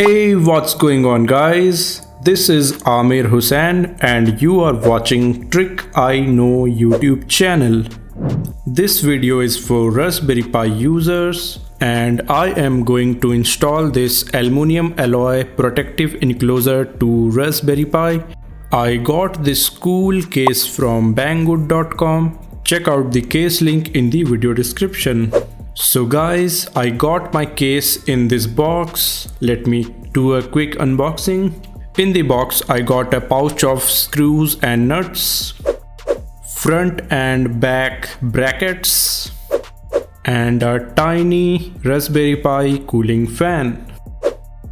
Hey, what's going on guys? This is Amir Hussain and you are watching Trick I Know YouTube channel. This video is for Raspberry Pi users and I am going to install this aluminum alloy protective enclosure to Raspberry Pi. I got this cool case from banggood.com. Check out the case link in the video description. So guys, I got my case in this box. Let me do a quick unboxing. In the box I got a pouch of screws and nuts, front and back brackets, and a tiny Raspberry Pi cooling fan.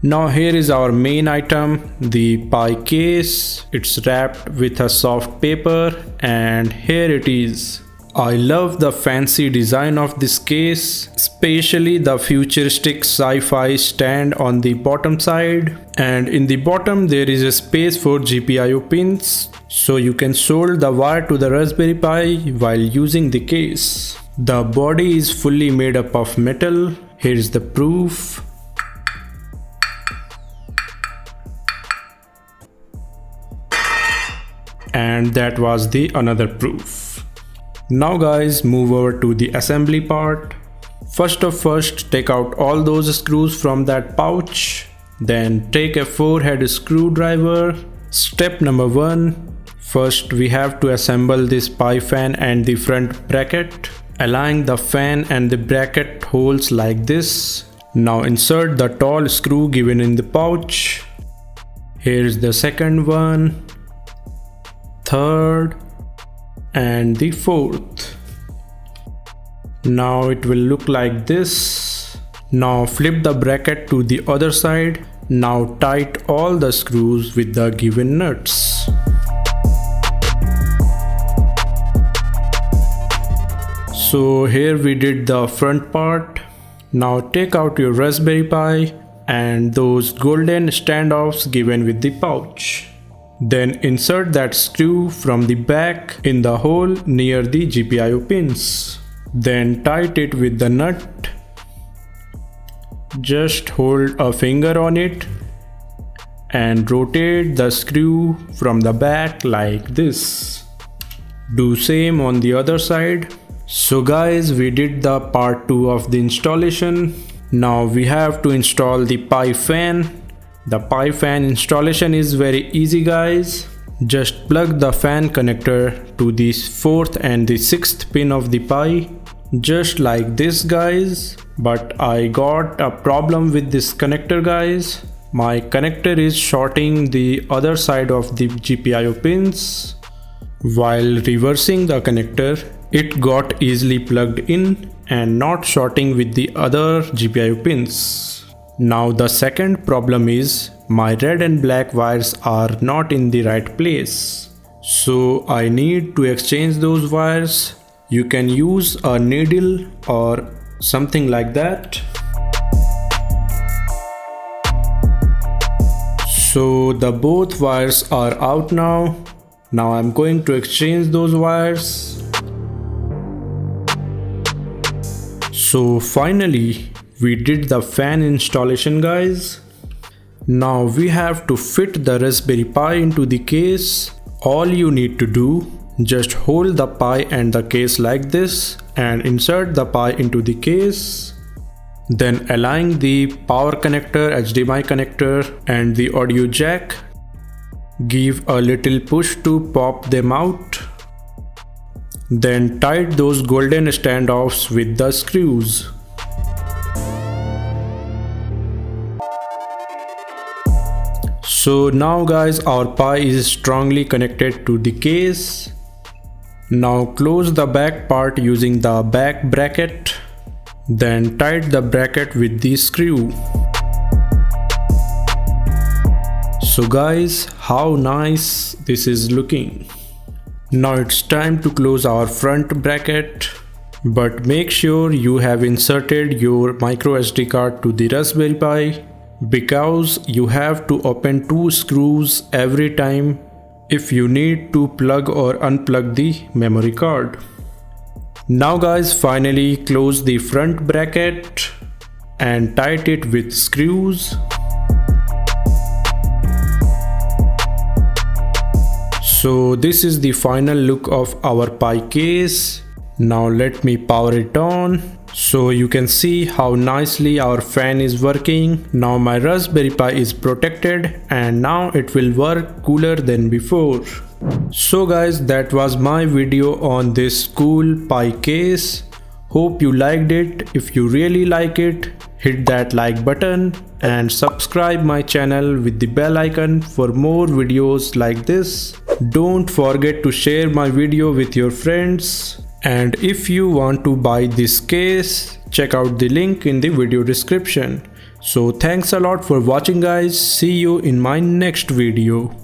Now here is our main item, the Pi case. It's wrapped with a soft paper and here it is. I love the fancy design of this case, especially the futuristic sci-fi stand on the bottom side, and in the bottom there is a space for GPIO pins, so you can solder the wire to the Raspberry Pi while using the case. The body is fully made up of metal. Here is the proof. And that was the another proof. Now guys, move over to the assembly part. First, take out all those screws from that pouch. Then take a 4-head screwdriver. Step number 1. First we have to assemble this Pi fan and the front bracket. Align the fan and the bracket holes like this. Now insert the tall screw given in the pouch. Here's the second one, third, and the fourth. Now it will look like this. Now flip the bracket to the other side. Now tighten all the screws with the given nuts. So here we did the front part. Now take out your Raspberry Pi and those golden standoffs given with the pouch. Then insert that screw from the back in the hole near the GPIO pins. Then tighten it with the nut. Just hold a finger on it and rotate the screw from the back like this. Do same on the other side. So guys, we did the part 2 of the installation. Now we have to install the Pi fan. The Pi fan installation is very easy guys. Just plug the fan connector to the 4th and the 6th pin of the Pi. Just like this guys. But I got a problem with this connector guys. My connector is shorting the other side of the GPIO pins. While reversing the connector, it got easily plugged in and not shorting with the other GPIO pins. Now the second problem is my red and black wires are not in the right place. So I need to exchange those wires. You can use a needle or something like that. So the both wires are out now. Now I'm going to exchange those wires. So finally, we did the fan installation guys. Now we have to fit the Raspberry Pi into the case. All you need to do, just hold the Pi and the case like this and insert the Pi into the case. Then align the power connector, HDMI connector and the audio jack. Give a little push to pop them out. Then tighten those golden standoffs with the screws. So now guys, our Pi is strongly connected to the case. Now close the back part using the back bracket. Then tighten the bracket with the screw. So guys, how nice this is looking. Now it's time to close our front bracket. But make sure you have inserted your micro SD card to the Raspberry Pi, because you have to open 2 screws every time if you need to plug or unplug the memory card. Now guys, finally close the front bracket and tighten it with screws. So this is the final look of our Pi case. Now let me power it on. So you can see how nicely our fan is working. Now my Raspberry Pi is protected and now it will work cooler than before. So guys, that was my video on this cool Pi case. Hope you liked it. If you really like it, hit that like button and subscribe my channel with the bell icon for more videos like this. Don't forget to share my video with your friends. And if you want to buy this case, check out the link in the video description. So thanks a lot for watching guys. See you in my next video.